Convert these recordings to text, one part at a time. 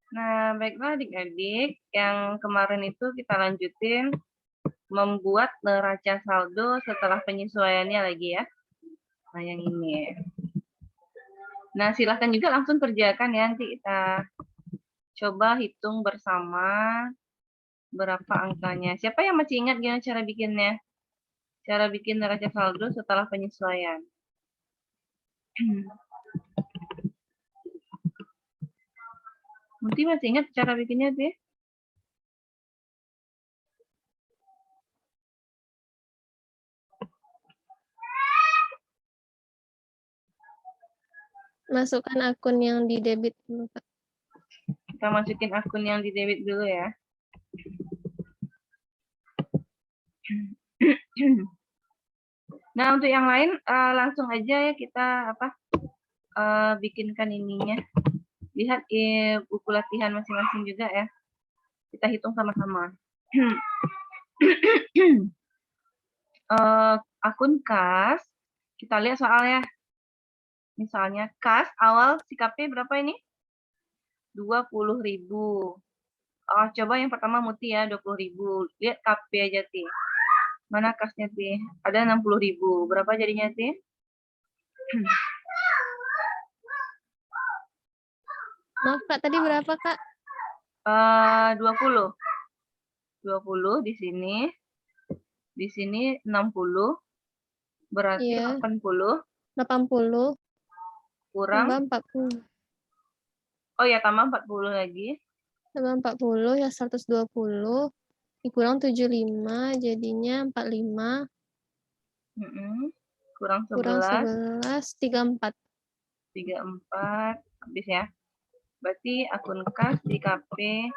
Nah, baiklah adik-adik, yang kemarin itu kita lanjutin membuat neraca saldo setelah penyesuaiannya lagi ya. Nah, yang ini. Nah, silahkan juga langsung kerjakan ya, nanti kita coba hitung bersama berapa angkanya. Siapa yang masih ingat gimana cara bikinnya? Cara bikin neraca saldo setelah penyesuaian. Nanti masih ingat cara bikinnya sih? Masukkan akun yang di debit dulu, Kak. Kita masukin akun yang di debit dulu ya. Nah, untuk yang lain langsung aja ya kita bikinkan ininya. Lihat buku latihan masing-masing juga ya. Kita hitung sama-sama. Akun kas, kita lihat soalnya. Misalnya kas awal si KP berapa ini? 20.000. Coba yang pertama Muti ya, 20.000. Lihat KP aja, Ti. Mana kasnya, Ti? Ada 60.000. Berapa jadinya, Ti? Maaf, Kak. Tadi berapa, Kak? 20. 20 di sini. Di sini 60. Berarti Iya. 80. 80. Kurang. Tambah 40. Oh ya, tambah 40 lagi. Tambah 40 ya 120. Dikurang 75 jadinya 45. Kurang 11. Kurang 11, 34. 34. Habis ya. Berarti akun kas di KP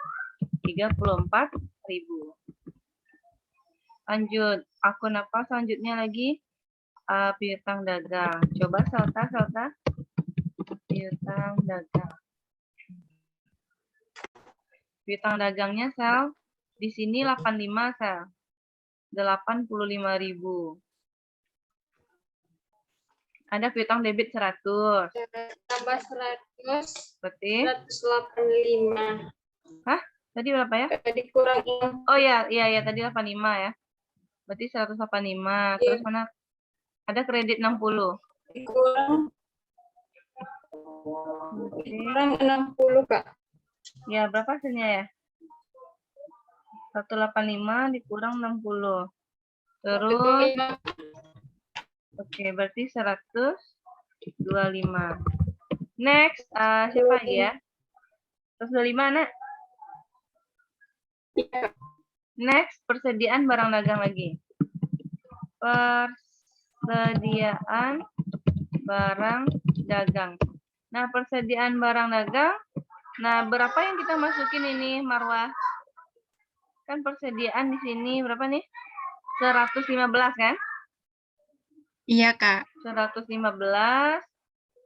34.000. Lanjut. Akun apa selanjutnya lagi? Piutang dagang. Coba Salta. Piutang dagang. Piutang dagangnya Sel. Di sini 85 Sel. 85.000. Ada piutang debit 100. Tambah 100. Berarti 185. Hah? Tadi berapa ya? Tadi kurang ini. Oh ya, tadi 85 ya. Berarti 185. Terus mana? Ada kredit 60. Dikurang 60, Kak. Ya, berapa hasilnya ya? 185 dikurang 60. Terus oke, berarti 125. Next, siapa lagi ya? 125, Nak? Next, persediaan barang dagang lagi. Persediaan barang dagang. Nah, persediaan barang dagang. Nah, berapa yang kita masukin ini, Marwah? Kan persediaan di sini berapa nih? 115 kan? Iya, Kak. 115.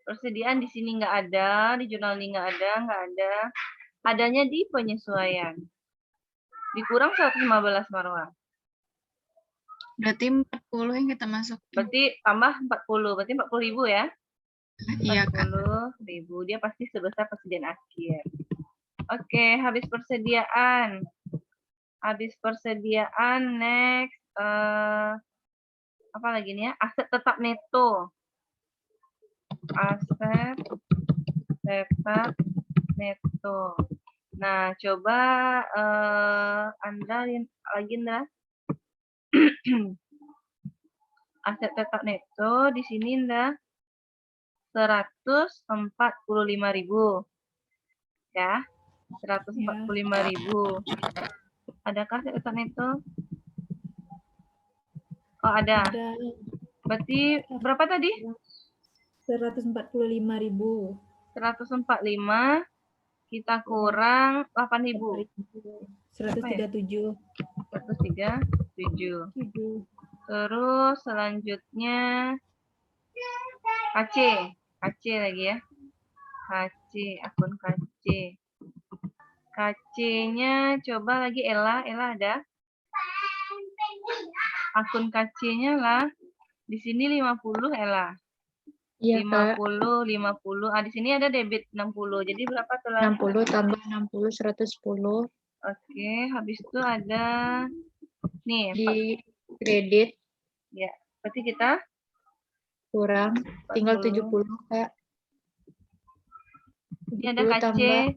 Persediaan di sini nggak ada, di jurnal ini nggak ada. Adanya di penyesuaian. Dikurang 115, Marwah. Berarti 40 yang kita masuk. Berarti tambah 40. Berarti 40.000 ya? Iya, Kak. 40.000. Dia pasti sebesar persediaan akhir. Oke, habis persediaan. Next. Apa lagi nih ya? Aset tetap neto. Aset tetap neto. Nah, coba Andra lagi, Andra. Aset tetap neto di sini Andra 145.000. Ya. 145.000. Adakah aset tetap neto? Oh, ada. Berarti berapa tadi? 145.000. 145 kita kurang 8.000. 137. 137. Terus selanjutnya KC lagi ya. KC, akun KC. KC-nya coba lagi Ella ada? Akun KC-nya lah. Di sini 50 Ella. Iya, Kak. 50. Ah, di sini ada debit 60. Jadi berapa telah? 60 tambah 60, 110. Oke, habis itu ada nih, Di kredit ya. Berarti kita kurang, tinggal 40. 70, Kak. Ini ada 70 KC tambah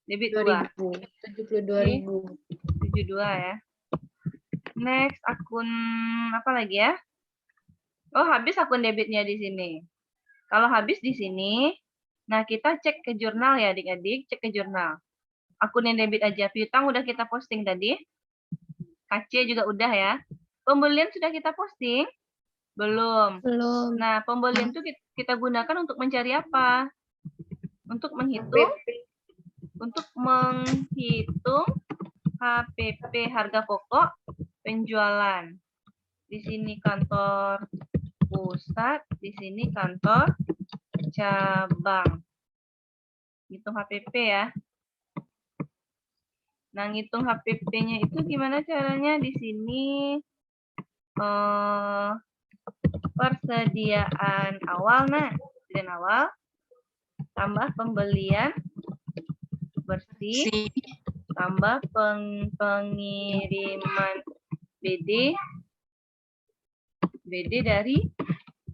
debit 2. 2.000. 72.000. 72 ya. Next, akun apa lagi ya? Oh, habis akun debitnya di sini. Kalau habis di sini, nah kita cek ke jurnal ya adik-adik, cek ke jurnal. Akun yang debit aja, piutang udah kita posting tadi. KC juga udah ya. Pembelian sudah kita posting? Belum. Belum. Nah, pembelian itu kita gunakan untuk mencari apa? Untuk menghitung HPP, harga pokok penjualan. Di sini kantor pusat, di sini kantor cabang. Hitung HPP ya. Nah, ngitung HPP-nya itu gimana caranya? Di sini persediaan awal, persediaan awal tambah pembelian bersih tambah pengiriman BD dari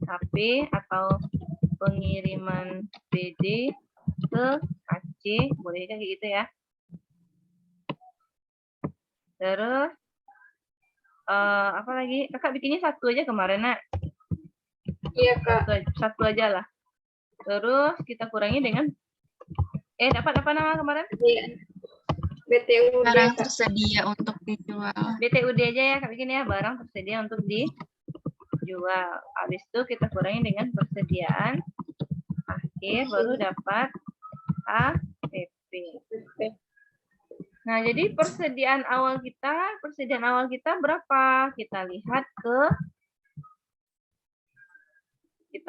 HP atau pengiriman BD ke KC, boleh kayak gitu ya. Terus apa lagi? Kakak bikinnya satu aja kemarin, Nak. Iya, Kak. Satu aja lah. Terus kita kurangi dengan dapat apa nama kemarin? Iya. BTUD, Barang Kak. tersedia untuk dijual. BTUD aja ya Kak bikin ya, barang tersedia untuk dijual. Habis itu kita kurangi dengan persediaan akhir, baru dapat HPP. Nah, jadi persediaan awal kita berapa? Kita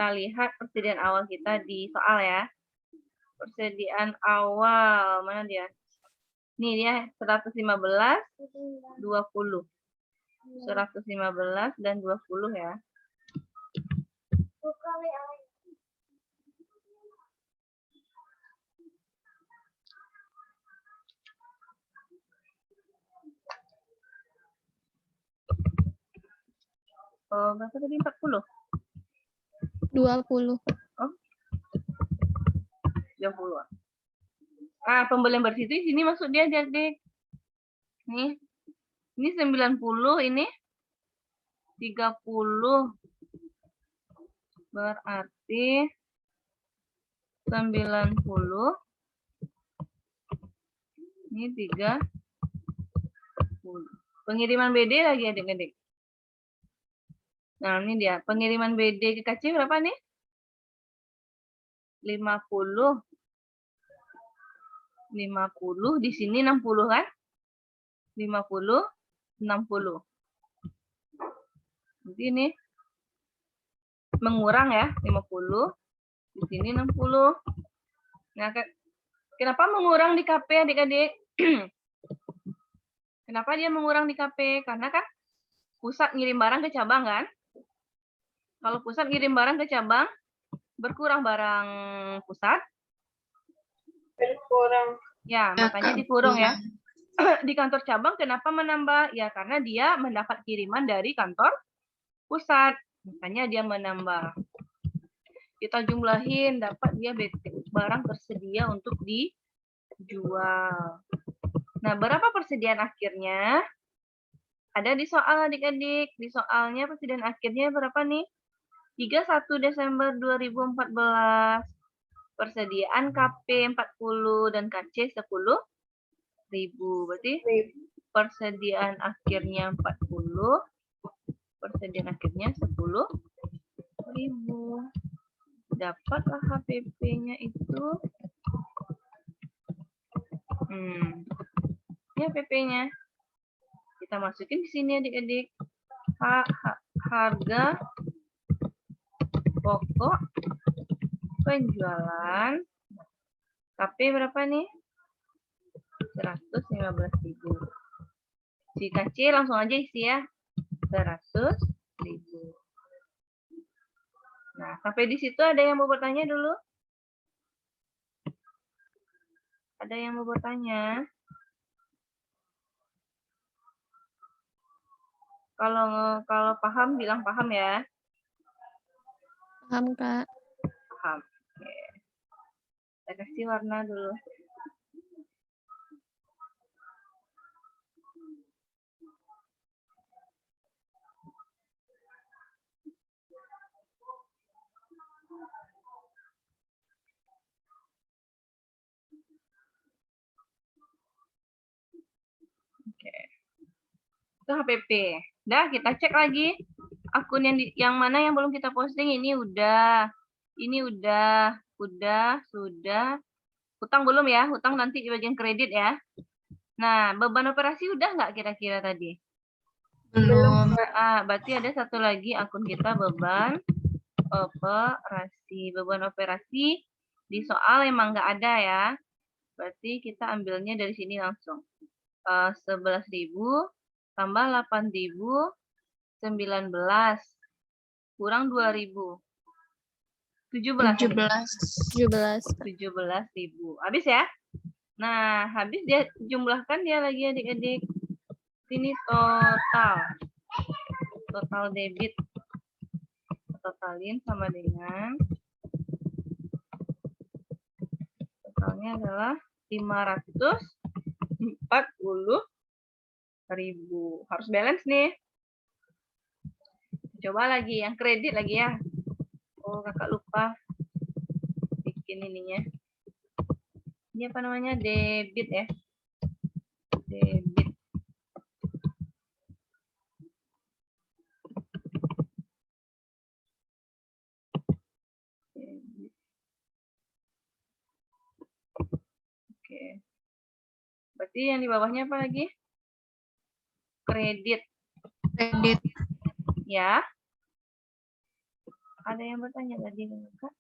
lihat persediaan awal kita di soal ya. Persediaan awal, mana dia? Nih dia 115, 20. 115 dan 20 ya. Oh, berapa tadi? 40? 20. Oh, 20. Ah, pembelian bersih itu di sini masuk dia adik. Nih. Ini 90, ini 30. Berarti 90. Ini 30. Pengiriman BD lagi adik-adik. Nah, ini dia. Pengiriman BD ke KC berapa nih? 50. 50. Di sini 60 kan? 50, 60. Jadi ini mengurang ya, 50. Di sini 60. Nah, kenapa mengurang di KP adik-adik? Kenapa dia mengurang di KP? Karena kan pusat ngirim barang ke cabang kan? Kalau pusat ngirim barang ke cabang, berkurang barang pusat. Berkurang. Ya, makanya dikurang ya. Di kantor cabang kenapa menambah? Ya, karena dia mendapat kiriman dari kantor pusat. Makanya dia menambah. Kita jumlahin, dapat dia barang tersedia untuk dijual. Nah, berapa persediaan akhirnya? Ada di soal adik-adik. Di soalnya persediaan akhirnya berapa nih? 31 Desember 2014. Persediaan KP 40 dan KC 10.000. Berarti persediaan akhirnya 40. Persediaan akhirnya 10.000. Dapatlah HPP-nya itu. Ini HPP-nya. Kita masukin di sini adik-adik. Harga pokok penjualan. KP berapa nih? 115.000. Si KC langsung aja isi ya. 100.000. Nah, sampai di situ ada yang mau bertanya dulu? Ada yang mau bertanya? Kalau paham bilang paham ya. Paham, Kak. Paham. Oke. Saya kasih warna dulu. Oke. Itu HPP. Dah, kita cek lagi. Akun yang mana yang belum kita posting ini udah. Ini udah, sudah. Hutang belum ya? Hutang nanti di bagian kredit ya. Nah, beban operasi udah nggak kira-kira tadi? Belum. Berarti ada satu lagi akun kita beban operasi. Beban operasi di soal emang nggak ada ya. Berarti kita ambilnya dari sini langsung. 11.000 tambah 8.000, 19 kurang 2.000. 17. 17.000. Habis ya? Nah, habis dia jumlahkan dia lagi adik-adik. Sini total debit. Totalin sama dengan totalnya adalah 540.000. Harus balance nih. Coba lagi yang kredit lagi ya. Oh, kakak lupa bikin ininya. Ini apa namanya? Debit ya. Debit. Oke. Berarti yang di bawahnya apa lagi? Kredit. Kredit. Ya. Ada yang bertanya tadi, Kak?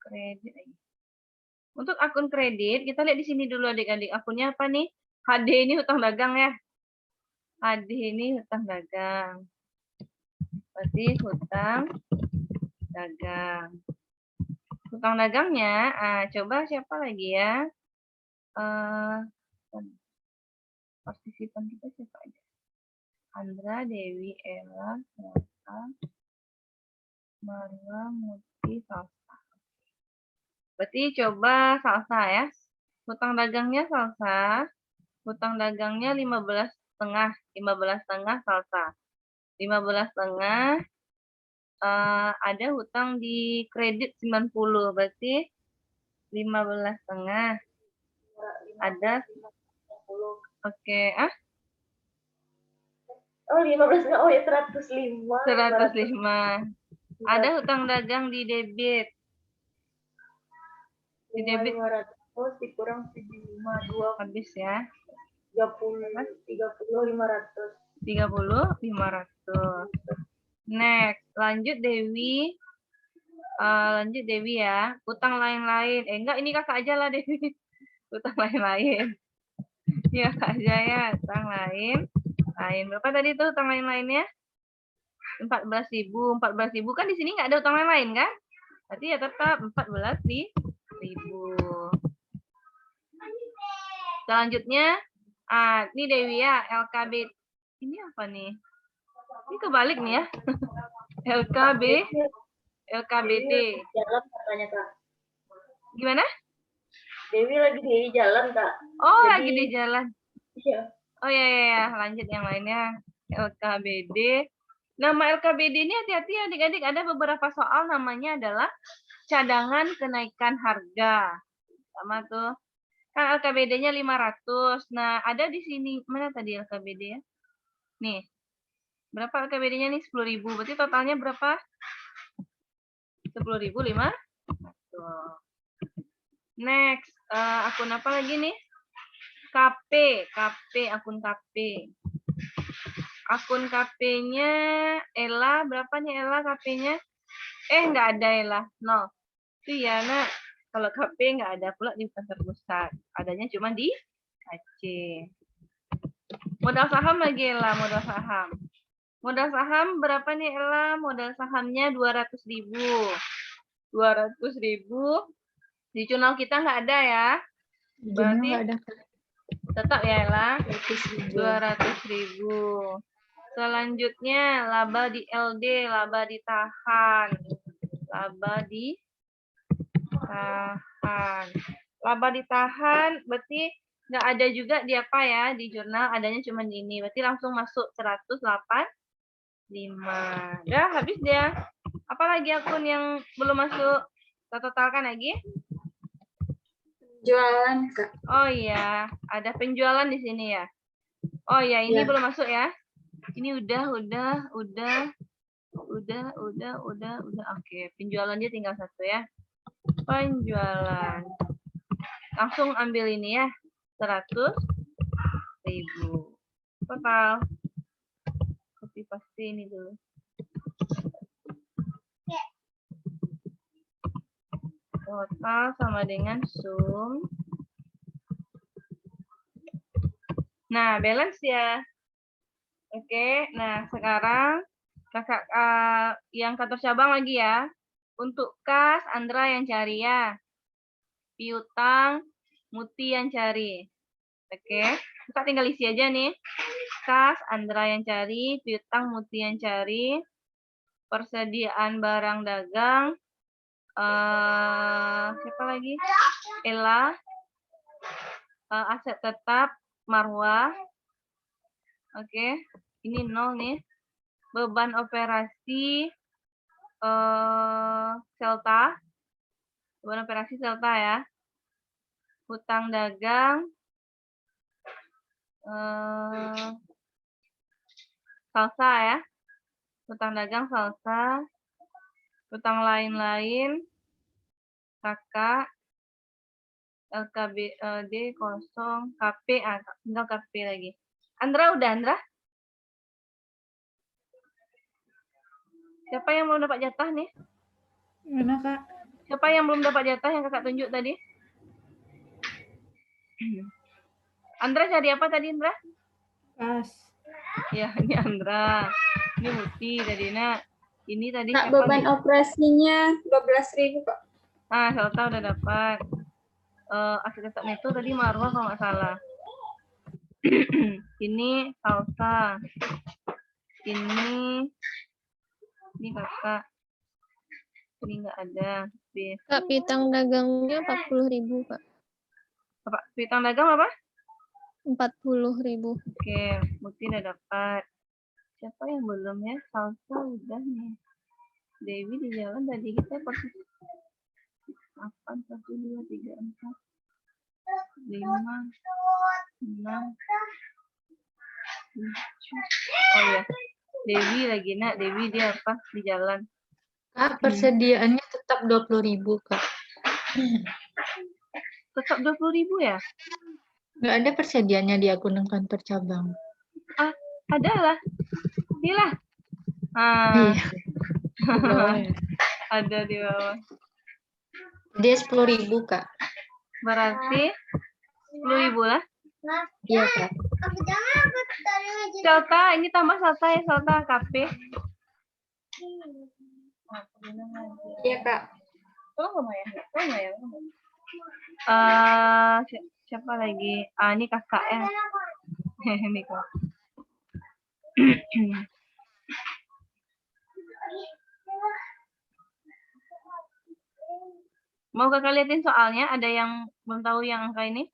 Kredit lagi. Untuk akun kredit, kita lihat di sini dulu adik-adik. Akunnya apa nih? HD ini hutang dagang ya. HD ini hutang dagang. Berarti hutang dagang. Hutang dagangnya, coba siapa lagi ya? Partisipan kita siapa aja? Andra, Dewi, Ella, Selasa, Marwa, Muti, Salsa. Berarti coba Salsa ya. Hutang dagangnya Salsa. Hutang dagangnya 15,5. 15,5 Salsa. 15,5 ada hutang di kredit 90. Berarti 15,5 ada. Oke, Oh, 15. Oh ya, 105. 105. Ada hutang dagang di debit. Di debit 500 dikurang 75, habis ya. 30, 500. 30, 500. Next, lanjut Dewi. Lanjut Dewi ya. Hutang lain-lain. Enggak, ini kakak aja lah Dewi. Hutang lain-lain. Ya kak aja ya. Hutang lain. Berapa tadi tuh hutang lain-lainnya? 14.000. 14.000 kan di sini nggak ada hutang lain-lain kan? Berarti ya tetap 14.000. Selanjutnya, ini Dewi ya, LKB. Ini apa nih? Ini kebalik nih ya. LKBD. Jalan katanya, Kak. Gimana? Dewi lagi di jalan, Kak. Oh, Jadi, lagi di jalan. Iya. Oh ya. Lanjut yang lainnya. LKBD. Nama LKBD ini hati-hati adik-adik. Ada beberapa soal namanya adalah cadangan kenaikan harga. Sama tuh. Kan LKBD-nya 500. Nah, ada di sini. Mana tadi LKBD ya? Nih. Berapa LKBD-nya nih? 10.000. Berarti totalnya berapa? 10.500. Next. Akun apa lagi nih? KP, akun KP. Akun KP-nya Ella, berapa nih Ella KP-nya? Nggak ada Ella, 0. Itu ya, nak. Kalau KP nggak ada pula di pasar pusat. Adanya cuma di Aceh. Modal saham lagi Ella, modal saham. Modal saham berapa nih Ella? Modal sahamnya 200.000. 200.000. Di jurnal kita nggak ada ya. Jurnal Berarti nggak ada, Kak. tetap ya Ella. 200.000. 200.000. Selanjutnya laba di LD, laba ditahan. Laba ditahan. Laba ditahan berarti nggak ada juga di apa ya, di jurnal adanya cuma di ini. Berarti langsung masuk 185. Udah habis dia. Apalagi akun yang belum masuk? Kita totalkan lagi. Jualan, Kak. Oh iya, ada penjualan di sini ya. Oh iya, ini Ya. belum masuk ya. Ini udah. Oke, penjualan dia tinggal satu ya. Penjualan. Langsung ambil ini ya. 100.000. Total. Copy paste ini dulu. Total sama dengan sum. Nah, balance ya. Oke, nah sekarang kakak yang kantor cabang lagi ya. Untuk kas, Andra yang cari ya. Piutang, Muti yang cari. Oke, kakak tinggal isi aja nih. Kas, Andra yang cari. Piutang, Muti yang cari. Persediaan barang dagang. Siapa lagi? Ella. Aset tetap, Marwah. Oke, ini 0 nih. Beban operasi Selta. Beban operasi Selta ya. Hutang dagang Salsa ya. Hutang dagang Salsa. Hutang lain-lain Kakak. LKBD kosong, KP, tinggal KP lagi. Andra udah, Andra? Siapa yang belum dapat jatah nih? Mana, Kak? Siapa yang belum dapat jatah yang kakak tunjuk tadi? Andra cari apa tadi, Andra? Kas. Ya, ini Andra. Ini Muti tadi, Nak. Ini tadi Kak, siapa beban nih? operasinya 12.000, Kak. Selta udah dapat. Aset tetap neto tadi Marwah kalau nggak salah. Ini Salsa. Ini kakak. Ini nggak ada. B. Kak, piutang dagangnya 40.000, Kak. Apa? Piutang dagang apa? 40.000. Oke, Muti udah dapat. Siapa yang belum ya? Salsa udah nih. Dewi di jalan tadi kita persis 8, 1, 2, 3, 4, 5, 6, 7. Oh ya, Dewi lagi Nak. Dewi dia apa? Di jalan. Kak, persediaannya tetap 20.000, Kak. Tetap 20.000 ya? Nggak ada persediaannya di akun kantor cabang. Ada lah. Inilah. Iya. Di bawah ya. Ada di bawah. Dia 10.000, Kak. Berarti 10.000 lah. Iya, Kak. Selta, ini tambah Selta ya, Selta KP. Iya, Kak. Siapa lagi? Ini kakak ya. Ini kok. Mau kakak liatin soalnya? Ada yang belum tahu yang angka ini?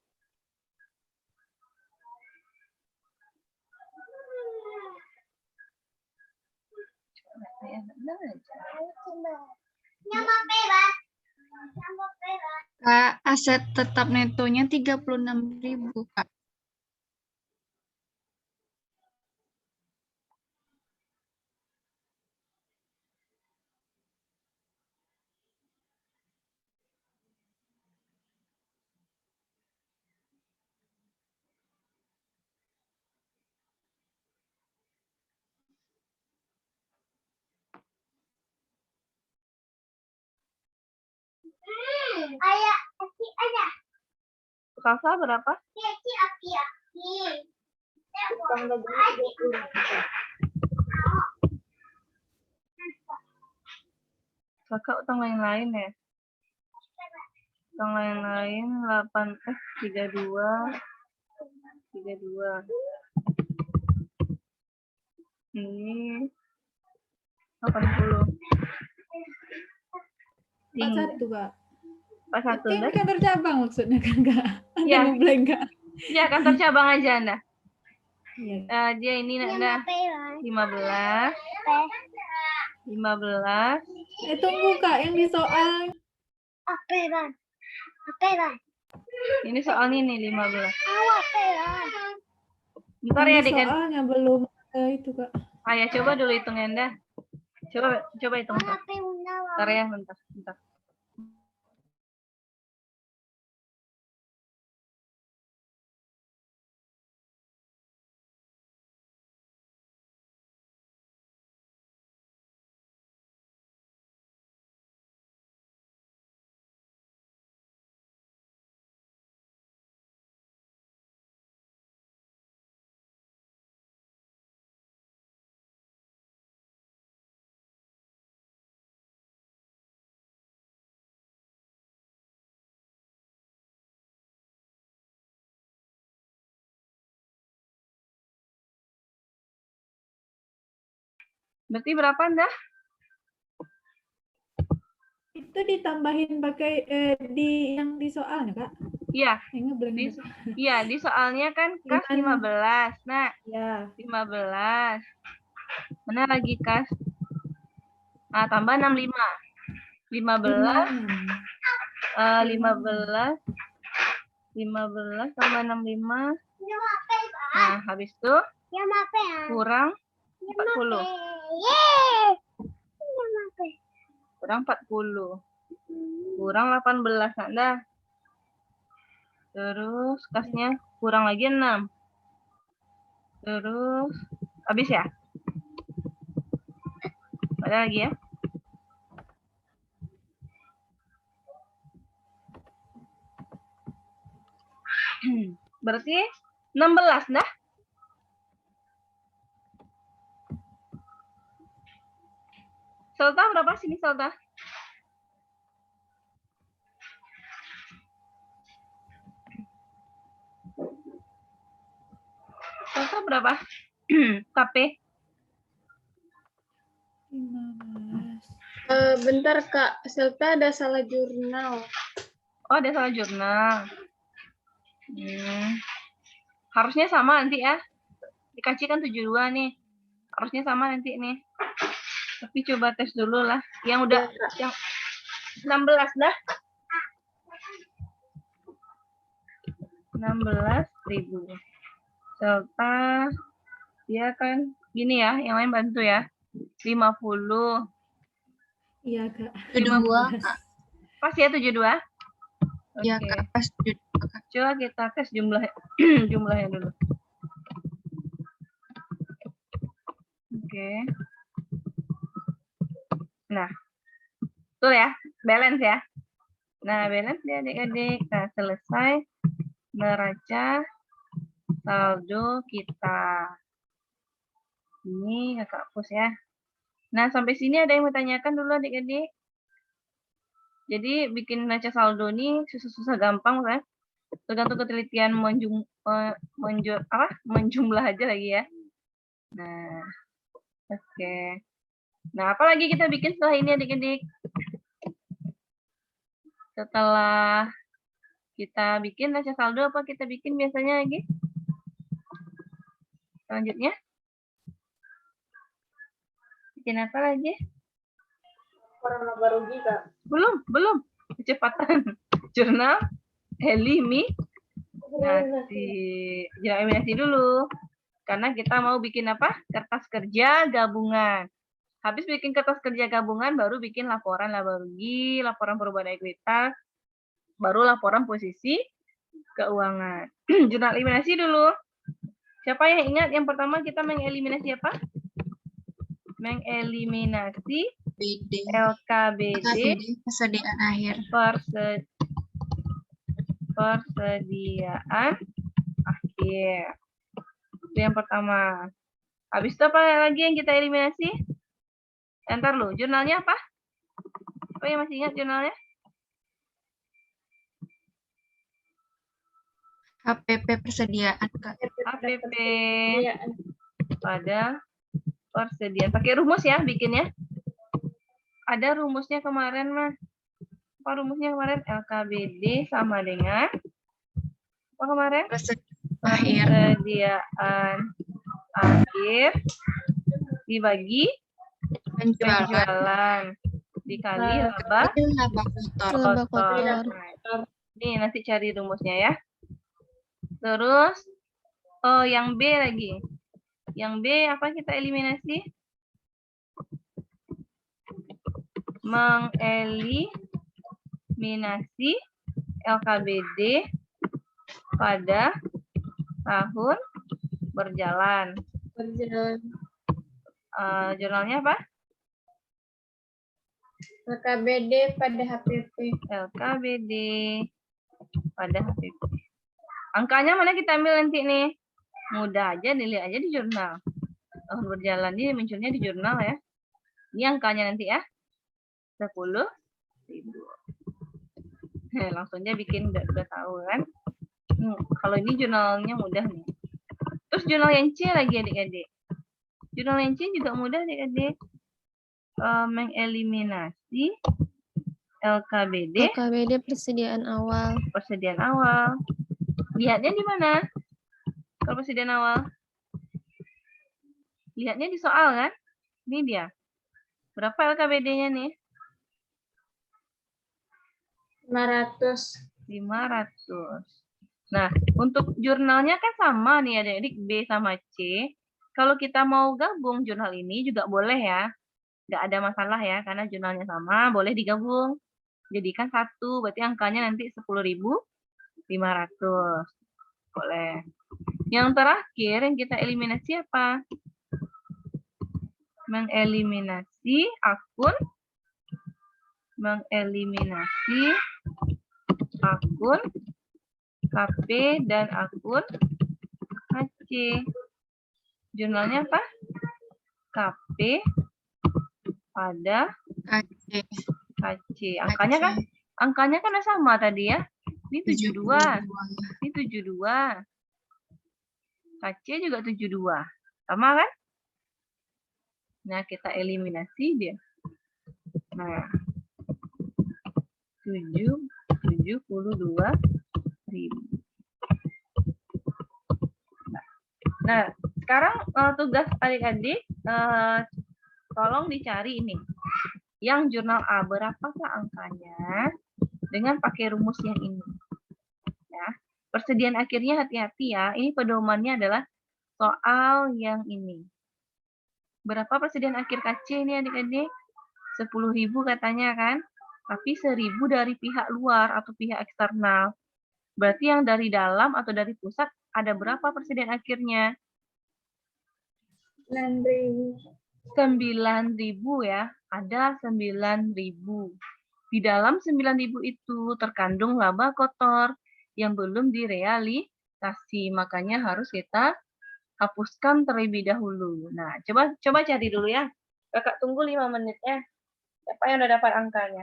Kak, aset tetap netonya 36.000, Kak. Salsa berapa? Utang dagangnya 20.000, Kak. Kakak utang lain-lain ya? Utang lain-lain 32. Ini 80. 41, Kak. Pas satu Ini dah. kantor cabang maksudnya kan, Kak? Anda Iya. ngeblank, Kak? Ya, kantor cabang aja Anda. Iya. Dia ini Anda 15. Tunggu, Kak, yang di soal. Ini soalnya nih 15. Bentar ya, Yang di adik. soalnya belum itu, Kak. Ayah coba dulu hitung Anda. Coba hitung. Bentar ya, bentar. Berarti berapa Anda? Itu ditambahin pakai yang di soalnya, Kak. Iya. Yang ngeblank. Iya, di soalnya kan kas 15. Nah, Ya. 15. Mana lagi kas? Nah, tambah 65. 15 tambah 65. Nah, habis itu kurang 40. Kurang 40. Kurang 18 Anda. Terus kasnya kurang lagi 6. Terus habis ya? Ada lagi ya? Berarti 16 dah. Salta berapa sini Salta? Salta berapa? KP? 15. Bentar, Kak. Selta ada salah jurnal. Oh, ada salah jurnal. Harusnya sama nanti ya. Dikasih kan 72 nih. Harusnya sama nanti nih. Tapi coba tes dulu lah. Yang udah yang 16 dah. 16.000. Serta dia kan gini ya, yang lain bantu ya. 50. Iya, Kak. 72, Kak. Pas ya 72? Iya, Oke. Kak. Pas 72, Kak. Coba kita tes jumlahnya dulu. Oke. Nah, betul ya, balance ya. Nah, balance ya adik-adik. Nah, selesai neraca saldo kita. Ini kakak hapus ya. Nah, sampai sini ada yang mau tanyakan dulu adik-adik? Jadi, bikin neraca saldo ini susah-susah gampang kan? Tergantung ketelitian menjumlah aja lagi ya. Nah, oke. Nah, apa lagi kita bikin setelah ini adik-adik? Setelah kita bikin neraca saldo, apa kita bikin biasanya lagi? Selanjutnya? Bikin apa lagi? Laporan laba rugi, Kak. Belum. Kecepatan. Jurnal eliminasi dulu. Karena kita mau bikin apa? Kertas kerja gabungan. Habis bikin kertas kerja gabungan, baru bikin laporan laba rugi, laporan perubahan ekuitas, baru laporan posisi keuangan. Jurnal eliminasi dulu. Siapa yang ingat yang pertama kita mengeliminasi apa? Mengeliminasi LKBD Persediaan akhir. Persediaan akhir. Itu yang pertama. Habis itu apa lagi yang kita eliminasi? Entar lu, jurnalnya apa? Siapa yang masih ingat jurnalnya? HPP persediaan, Kak. HPP Persediaan. pada persediaan. Pakai rumus ya bikinnya. Ada rumusnya kemarin, Mas. Apa rumusnya kemarin? LKBD sama dengan apa kemarin? Persediaan akhir. Persediaan akhir dibagi Penjualan. penjualan dikali laba Laba kotor. Laba kotor. kotor. Nih nanti cari rumusnya ya. Terus oh yang B lagi. Yang B apa kita eliminasi? Mengeliminasi LKBD pada tahun berjalan. Berjalan. Jurnalnya apa? LKBD pada HPP. LKBD pada HPP. Angkanya mana kita ambil nanti nih? Mudah aja, dilihat aja di jurnal. Tahun berjalan ini munculnya di jurnal ya. Ini angkanya nanti ya. 10.000. Langsung aja bikin udah tahu kan. Kalau ini jurnalnya mudah nih. Terus jurnal yang C lagi adik-adik. Jurnal yang C juga mudah adik-adik. Mengeliminasi LKBD LKBD persediaan awal. persediaan awal. Lihatnya di mana? Kalau persediaan awal. Lihatnya di soal kan? Ini dia. Berapa LKBD-nya nih? 500. 500. Nah, untuk jurnalnya kan sama nih adik-adik B sama C. Kalau kita mau gabung jurnal ini juga boleh ya. Nggak ada masalah ya, karena jurnalnya sama, boleh digabung. Jadikan satu, berarti angkanya nanti 10.500. Boleh. Yang terakhir yang kita eliminasi apa? Mengeliminasi akun KP dan akun HC. Jurnalnya apa? KP pada KC. HC. Angkanya kan udah sama tadi ya. Ini 72. Ini 72. KC juga 72. Sama kan? Nah, kita eliminasi dia. Nah, 72.000. Nah, sekarang tugas adik-adik tolong dicari ini. Yang jurnal A berapakah angkanya dengan pakai rumus yang ini. Ya. Persediaan akhirnya hati-hati ya. Ini pedomannya adalah soal yang ini. Berapa persediaan akhir KC ini adik-adik? 10.000 katanya kan? Tapi 1.000 dari pihak luar atau pihak eksternal. Berarti yang dari dalam atau dari pusat ada berapa persediaan akhirnya? 9.000 ya. Ada 9.000. Di dalam 9.000 itu terkandung laba kotor yang belum direalisasi. Makanya harus kita hapuskan terlebih dahulu. Nah, coba cari dulu ya. Kakak tunggu 5 menit ya. Siapa yang udah dapat angkanya?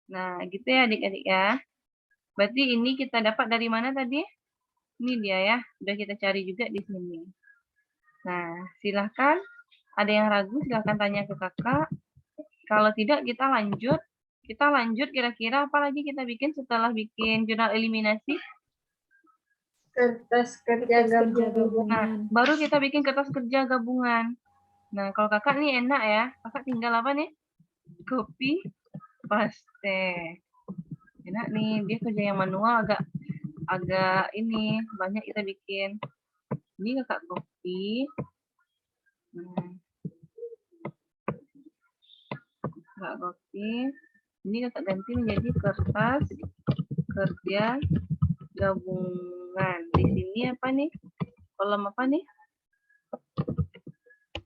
Nah, gitu ya adik-adik ya. Berarti ini kita dapat dari mana tadi? Ini dia ya. Udah kita cari juga di sini. Nah, silahkan. Ada yang ragu, silahkan tanya ke kakak. Kalau tidak, kita lanjut. Kita lanjut kira-kira apa lagi kita bikin setelah bikin jurnal eliminasi? Kertas kerja gabungan. Nah, baru kita bikin kertas kerja gabungan. Nah, kalau kakak nih enak ya. Kakak tinggal apa nih? Copy, paste. Enak nih, dia kerja yang manual agak ini banyak kita bikin. Ini kakak copy. Kakak copy. Ini kakak ganti menjadi kertas kerja gabungan. Di sini apa nih? Kolom apa nih?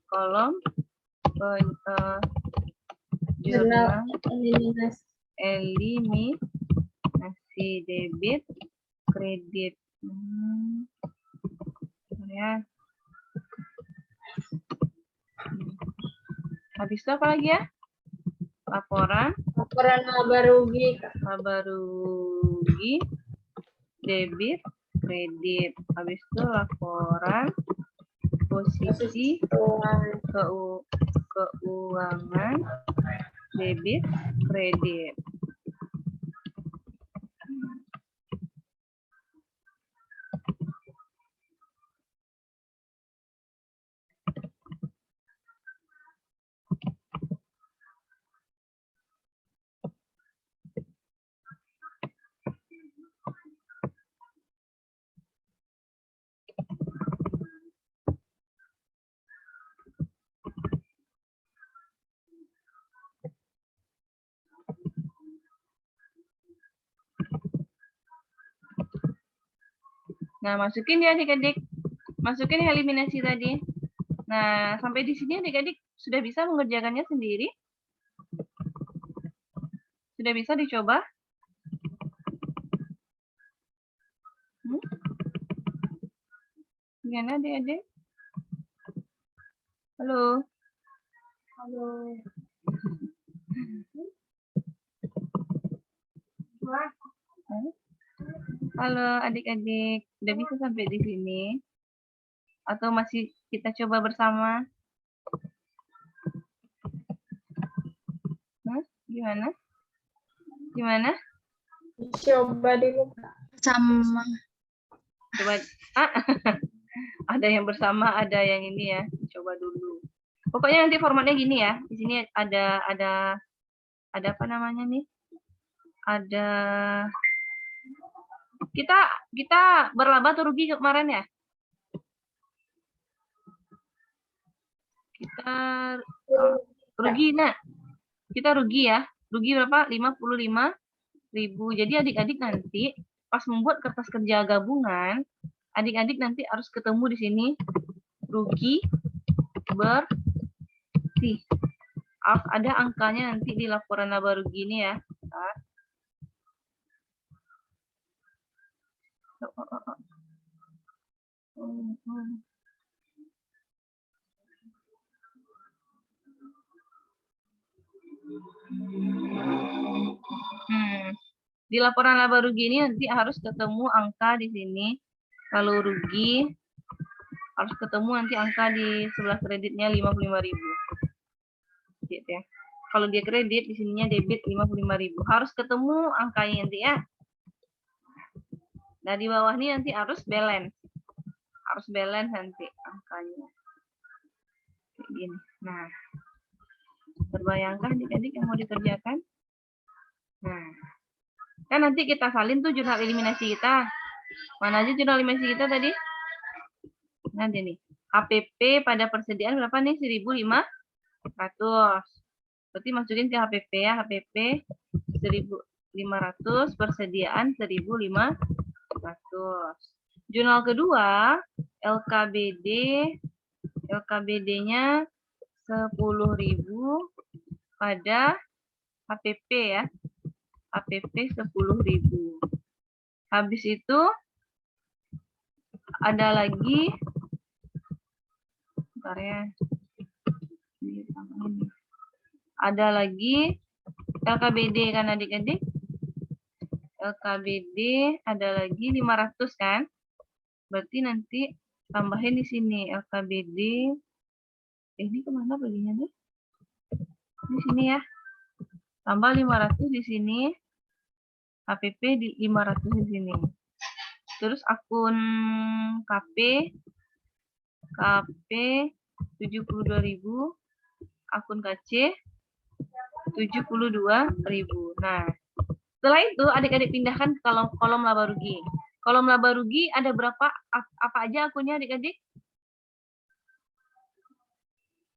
Kolom jurnal eliminasi posisi debit, kredit. Ya. Habis itu apa lagi ya? Laporan laba rugi, Kak. laba rugi, debit, kredit. Habis itu laporan posisi keuangan, debit, kredit. Nah, masukin ya adik-adik. Masukin eliminasi tadi. Nah, sampai di sini adik-adik sudah bisa mengerjakannya sendiri? Sudah bisa dicoba? Gimana adik-adik? Halo? Halo? Halo adik-adik, udah bisa sampai di sini? Atau masih kita coba bersama? Gimana? Gimana? Coba dulu, Kak. Sama. Coba. Ada yang bersama, ada yang ini ya. Coba dulu. Pokoknya nanti formatnya gini ya. Di sini ada apa namanya nih? Ada kita berlaba atau rugi kemarin ya? Kita rugi, nak. Kita rugi ya. Rugi berapa? 55.000. Jadi adik-adik nanti pas membuat kertas kerja gabungan, adik-adik nanti harus ketemu di sini rugi bersih. Harus ada angkanya nanti di laporan laba rugi ini ya. Di laporan laba rugi ini nanti harus ketemu angka di sini. Kalau rugi harus ketemu nanti angka di sebelah kreditnya 55.000. Gitu ya. Kalau dia kredit di sininya debit 55.000. Harus ketemu angkanya nanti ya. Nah, di bawah ini nanti harus balance. Harus balance nanti angkanya. Kayak gini. Nah, terbayangkan adik-adik yang mau dikerjakan? Nah, kan nanti kita salin tuh jurnal eliminasi kita. Mana aja jurnal eliminasi kita tadi? Nanti nih. HPP pada persediaan berapa nih? 1.500. Berarti masukin ke HPP ya. HPP 1.500, persediaan 1.500. Jurnal kedua, LKBD. LKBD-nya 10.000 pada HPP ya. HPP 10.000. Habis itu ada lagi, bentar ya. Ada lagi LKBD kan adik-adik? LKBD ada lagi 500 kan? Berarti nanti tambahin di sini LKBD. Ini kemana baginya nih? Di sini ya. Tambah 500 di sini. HPP di 500 di sini. Terus akun KP 72.000, akun KC 72.000. Nah, setelah itu adik-adik pindahkan ke kolom laba rugi. Kolom laba rugi ada berapa? Apa aja akunnya adik-adik?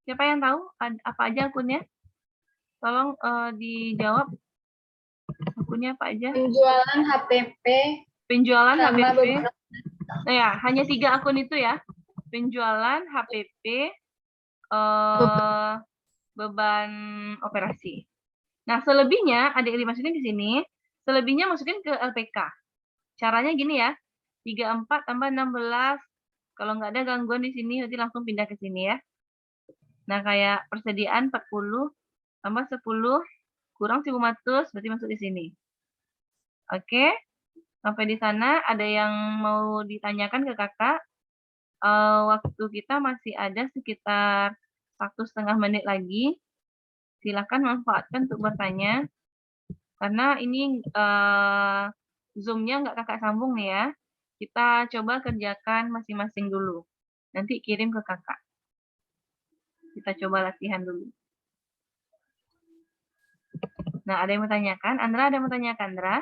Siapa yang tahu apa aja akunnya? Tolong dijawab. Akunnya apa aja? Penjualan HPP. Penjualan Sama HPP. beberapa. Nah ya, hanya 3 akun itu ya. Penjualan HPP, beban operasi. Nah, selebihnya adik dimasukin di sini. Selebihnya masukin ke LPK. Caranya gini ya, 34 tambah 16. Kalau nggak ada gangguan di sini, nanti langsung pindah ke sini ya. Nah, kayak persediaan 40 tambah 10 kurang 1.500, berarti masuk di sini. Oke, sampai di sana ada yang mau ditanyakan ke kakak? Waktu kita masih ada sekitar 1,5 menit lagi. Silakan manfaatkan untuk bertanya. Karena ini Zoom-nya nggak kakak sambung nih ya. Kita coba kerjakan masing-masing dulu. Nanti kirim ke kakak. Kita coba latihan dulu. Nah, ada yang mau tanyakan? Andra, ada yang mau tanyakan, Andra?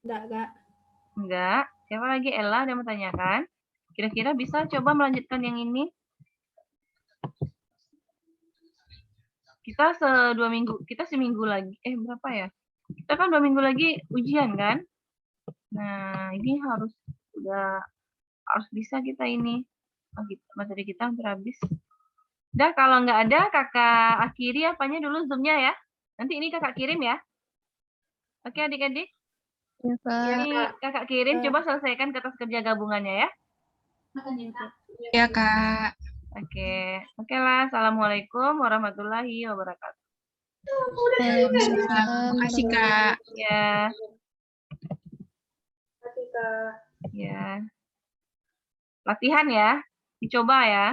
Enggak, Kak. Enggak. Siapa lagi? Ella, ada yang mau tanyakan? Kira-kira bisa coba melanjutkan yang ini? Kita seminggu lagi. Berapa ya? Kita kan 2 minggu lagi ujian kan? Nah, ini harus bisa kita ini. Materi kita hampir habis. Udah, kalau nggak ada, kakak akhiri apanya dulu Zoom-nya ya. Nanti ini kakak kirim ya. Oke, adik-adik. Ya, Kak. Ini kakak kirim, coba selesaikan kertas kerja gabungannya ya. Ya, Kak. Oke lah. Assalamualaikum warahmatullahi wabarakatuh. Waalaikumsalam. Makasih, Kak. Ya, Kasih Kak. ya. Latihan ya. Dicoba ya.